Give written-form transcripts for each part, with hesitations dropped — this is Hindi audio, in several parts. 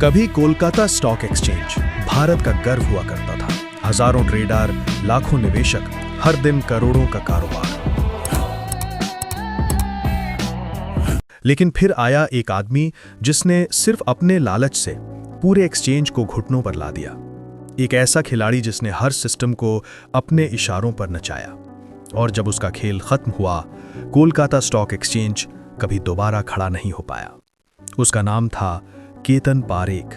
कभी कोलकाता स्टॉक एक्सचेंज भारत का गर्व हुआ करता था। हजारों ट्रेडर, लाखों निवेशक, हर दिन करोड़ों का कारोबार। लेकिन फिर आया एक आदमी जिसने सिर्फ अपने लालच से पूरे एक्सचेंज को घुटनों पर ला दिया। एक ऐसा खिलाड़ी जिसने हर सिस्टम को अपने इशारों पर नचाया। और जब उसका खेल खत्म हुआ, कोलकाता स्टॉक एक्सचेंज कभी दोबारा खड़ा नहीं हो पाया। उसका नाम था केतन पारेख,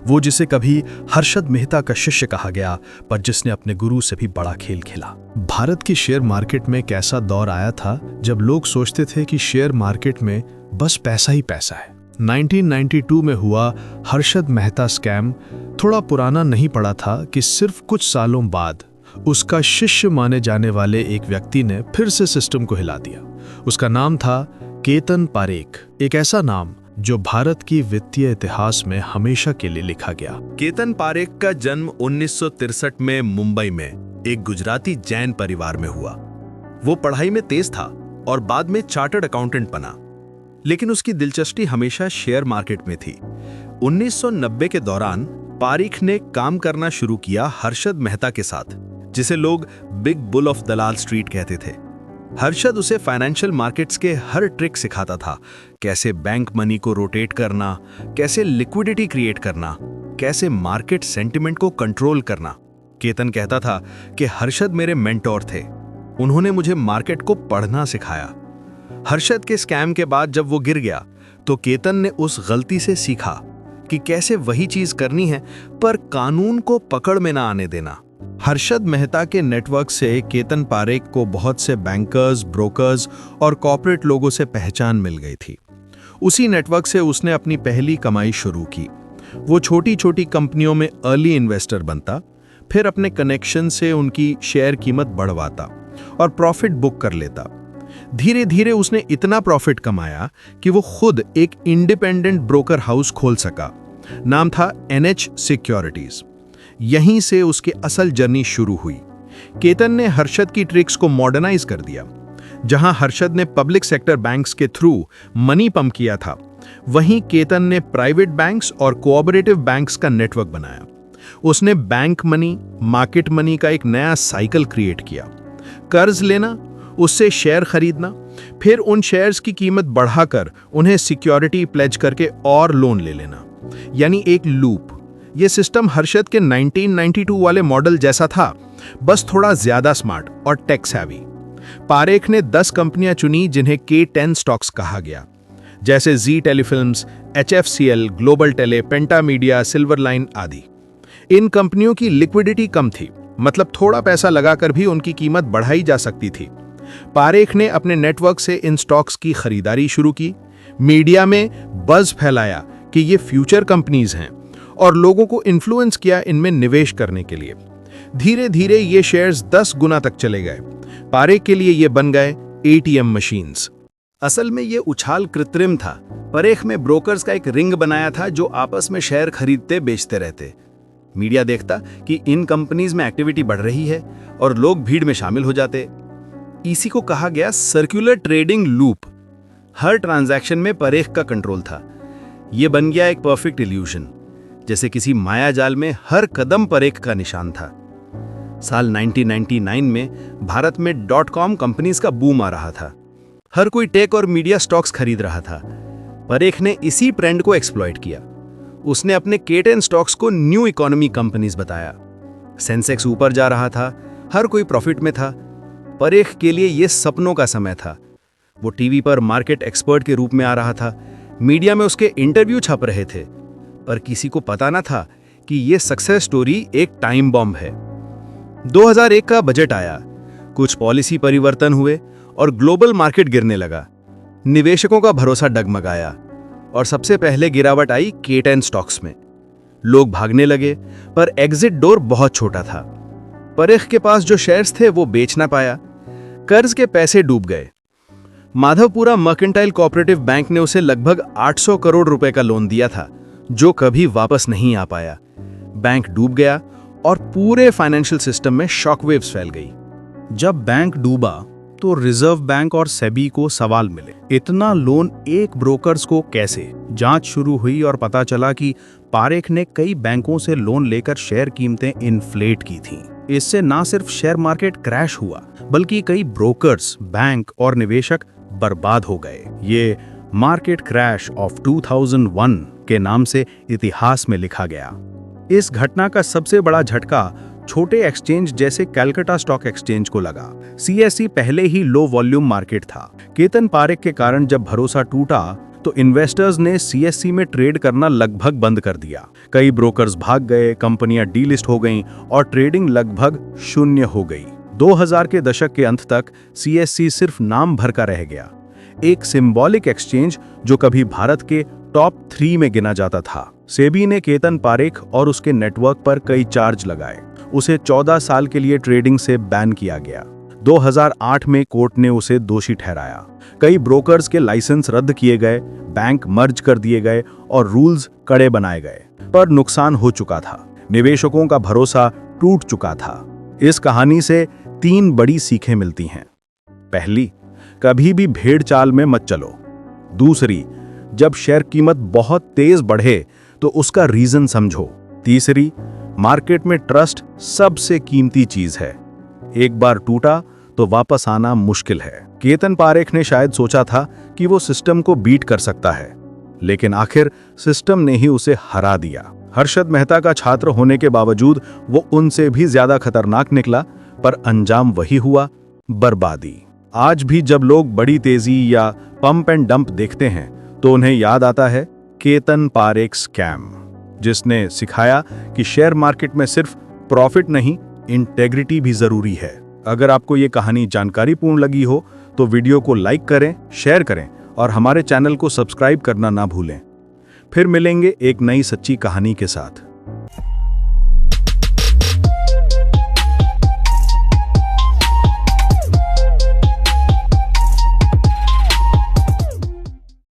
वो जिसे कभी हर्षद मेहता का शिष्य कहा गया, पर जिसने अपने गुरु से भी बड़ा खेल खेला। भारत की शेयर मार्केट में एक ऐसा दौर आया था जब लोग सोचते थे कि शेयर मार्केट में बस पैसा ही पैसा है। 1992 में हुआ हर्षद मेहता स्कैम थोड़ा पुराना नहीं पड़ा था कि सिर्फ कुछ सालों बाद उसका शिष्य माने जाने वाले एक व्यक्ति ने फिर से सिस्टम को हिला दिया। उसका नाम था केतन पारेख, एक ऐसा नाम जो भारत की वित्तीय इतिहास में हमेशा के लिए लिखा गया। केतन पारेख का जन्म 1963 में मुंबई में एक गुजराती जैन परिवार में हुआ। वो पढ़ाई में तेज था और बाद में चार्टर्ड अकाउंटेंट बना, लेकिन उसकी दिलचस्पी हमेशा शेयर मार्केट में थी। 1990 के दौरान पारेख ने काम करना शुरू किया हर्षद मेहता के साथ, जिसे लोग big bull of Dalal street कहते थे। हर्षद उसे फाइनेंशियल मार्केट्स के हर ट्रिक सिखाता था, कैसे बैंक मनी को रोटेट करना, कैसे लिक्विडिटी क्रिएट करना, कैसे मार्केट सेंटिमेंट को कंट्रोल करना। केतन कहता था कि हर्षद मेरे मेंटोर थे, उन्होंने मुझे मार्केट को पढ़ना सिखाया। हर्षद के स्कैम के बाद जब वो गिर गया तो केतन ने उस गलती से सीखा कि कैसे वही चीज करनी है पर कानून को पकड़ में ना आने देना। हर्षद मेहता के नेटवर्क से केतन पारेख को बहुत से बैंकर्स, ब्रोकर्स और कॉर्पोरेट लोगों से पहचान मिल गई थी। उसी नेटवर्क से उसने अपनी पहली कमाई शुरू की। वो छोटी छोटी कंपनियों में अर्ली इन्वेस्टर बनता, फिर अपने कनेक्शन से उनकी शेयर कीमत बढ़वाता और प्रॉफिट बुक कर लेता। धीरे धीरे उसने इतना प्रॉफिट कमाया कि वो खुद एक इंडिपेंडेंट ब्रोकर हाउस खोल सका। नाम था NH सिक्योरिटीज। यहीं से उसकी असल जर्नी शुरू हुई। केतन ने हर्षद की ट्रिक्स को मॉडर्नाइज कर दिया। जहां हर्षद ने पब्लिक सेक्टर बैंक्स के थ्रू मनी पंप किया था, वहीं केतन ने प्राइवेट बैंक्स और कोऑपरेटिव बैंक्स का नेटवर्क बनाया। उसने बैंक मनी, मार्केट मनी का एक नया साइकिल क्रिएट किया। कर्ज लेना, उससे शेयर खरीदना, फिर उन शेयर्स की कीमत बढ़ाकर उन्हें सिक्योरिटी प्लेज करके और लोन ले लेना, यानी एक लूप। यह सिस्टम हर्षद के 1992 वाले मॉडल जैसा था, बस थोड़ा ज्यादा स्मार्ट और टेक सैवी। पारेख ने 10 कंपनियां चुनी जिन्हें K10 स्टॉक्स कहा गया, जैसे जी टेलीफिल्म्स, HFCL, ग्लोबल टेले, पेंटा मीडिया, सिल्वर लाइन आदि। इन कंपनियों की लिक्विडिटी कम थी, मतलब थोड़ा पैसा लगाकर भी उनकी कीमत बढ़ाई जा सकती थी। पारेख ने अपने नेटवर्क से इन स्टॉक्स की खरीदारी शुरू की, मीडिया में बज़ फैलाया कि ये फ्यूचर कंपनीज हैं और लोगों को इन्फ्लुएंस किया इनमें निवेश करने के लिए। धीरे धीरे ये शेयर्स 10 गुना तक चले गए। पारेख के लिए ये बन गए ATM मशीन्स। असल में ये उछाल कृत्रिम था। पारेख में ब्रोकर्स का एक रिंग बनाया था जो आपस में शेयर खरीदते बेचते रहते। मीडिया देखता कि इन कंपनीज में एक्टिविटी बढ़ रही है और लोग भीड़ में शामिल हो जाते। इसी को कहा गया सर्कुलर ट्रेडिंग लूप। हर ट्रांजैक्शन में पारेख का कंट्रोल था। यह बन गया एक परफेक्ट इल्यूजन, जैसे किसी माया जाल में हर कदम पारेख का निशान था। साल 1999 में भारत में .com कंपनीज का बूम आ रहा था। हर कोई टेक और मीडिया स्टॉक्स खरीद रहा था। पारेख ने इसी ट्रेंड को एक्सप्लॉइट किया। उसने अपने K10 स्टॉक्स को न्यू इकोनॉमी कंपनीज बताया। सेंसेक्स ऊपर जा रहा था, हर कोई प्रॉफिट में था। पारेख के लिए यह सपनों का समय था। वो टीवी पर मार्केट एक्सपर्ट के रूप में आ रहा था, मीडिया में उसके इंटरव्यू छप रहे थे, पर किसी को पता ना था कि यह सक्सेस स्टोरी एक टाइम बॉम्ब है। 2001 का बजट आया, कुछ पॉलिसी परिवर्तन हुए और ग्लोबल मार्केट गिरने लगा। निवेशकों का भरोसा डगमगाया और सबसे पहले गिरावट आई K10 स्टॉक्स में। लोग भागने लगे, पर एग्जिट डोर बहुत छोटा था। पारेख के पास जो शेयर्स थे वो बेच ना पाया। कर्ज के पैसे डूब गए। माधवपुरा मर्केंटाइल कोऑपरेटिव बैंक ने उसे लगभग 800 करोड़ रुपए का लोन दिया था, जो कभी वापस नहीं आ पाया। बैंक डूब गया और पूरे फाइनेंशियल सिस्टम में शॉकवेव्स फैल गई। जब बैंक डूबा तो रिजर्व बैंक और सेबी को सवाल मिले, इतना लोन एक ब्रोकर्स को कैसे? जांच शुरू हुई और पता चला कि पारेख ने कई बैंकों से लोन लेकर शेयर कीमतें इन्फ्लेट की थीं। इससे ना सिर्फ शेयर मार्केट क्रैश हुआ, बल्कि कई ब्रोकर्स, बैंक और निवेशक बर्बाद हो गए। ये मार्केट क्रैश ऑफ 2001 के नाम से इतिहास में लिखा गया। इस घटना का सबसे बड़ा झटका छोटे एक्सचेंज जैसे कलकत्ता स्टॉक एक्सचेंज को लगा। सीएसई पहले ही लो वॉल्यूम मार्केट था। केतन पारेख के कारण जब भरोसा टूटा तो इन्वेस्टर्स ने सीएसई में ट्रेड करना लगभग बंद कर दिया। कई ब्रोकर्स भाग गए, कंपनियां डीलिस्ट हो गईं और ट्रेडिंग लगभग शून्य हो गई। 2000 के दशक के अंत तक सीएसई सिर्फ नाम भर का रह गया, एक सिंबॉलिक एक्सचेंज जो कभी भारत के टॉप 3 में गिना जाता था। सेबी ने केतन पारेख और उसके नेटवर्क पर कई चार्ज लगाए। उसे 14 साल के लिए ट्रेडिंग से बैन किया गया। 2008 में कोर्ट ने उसे दोषी ठहराया। कई ब्रोकर्स के लाइसेंस रद्द किए गए, बैंक मर्ज कर दिए गए और रूल्स कड़े बनाए गए। पर नुकसान हो चुका था, निवेशकों का भरोसा टूट चुका था। इस कहानी से 3 बड़ी सीखें मिलती हैं। पहली, कभी भी भेड़ चाल में मत चलो। दूसरी, जब शेयर कीमत बहुत तेज बढ़े तो उसका रीजन समझो। तीसरी, मार्केट में ट्रस्ट सबसे कीमती चीज है, एक बार टूटा तो वापस आना मुश्किल है। केतन पारेख ने शायद सोचा था कि वो सिस्टम को बीट कर सकता है, लेकिन आखिर सिस्टम ने ही उसे हरा दिया। हर्षद मेहता का छात्र होने के बावजूद वो उनसे भी ज्यादा खतरनाक निकला, पर अंजाम वही हुआ, बर्बादी। आज भी जब लोग बड़ी तेजी या पंप एंड डंप देखते हैं तो उन्हें याद आता है केतन पारेख स्कैम, जिसने सिखाया कि शेयर मार्केट में सिर्फ प्रॉफिट नहीं, इंटेग्रिटी भी जरूरी है। अगर आपको ये कहानी जानकारीपूर्ण लगी हो तो वीडियो को लाइक करें, शेयर करें और हमारे चैनल को सब्सक्राइब करना ना भूलें। फिर मिलेंगे एक नई सच्ची कहानी के साथ।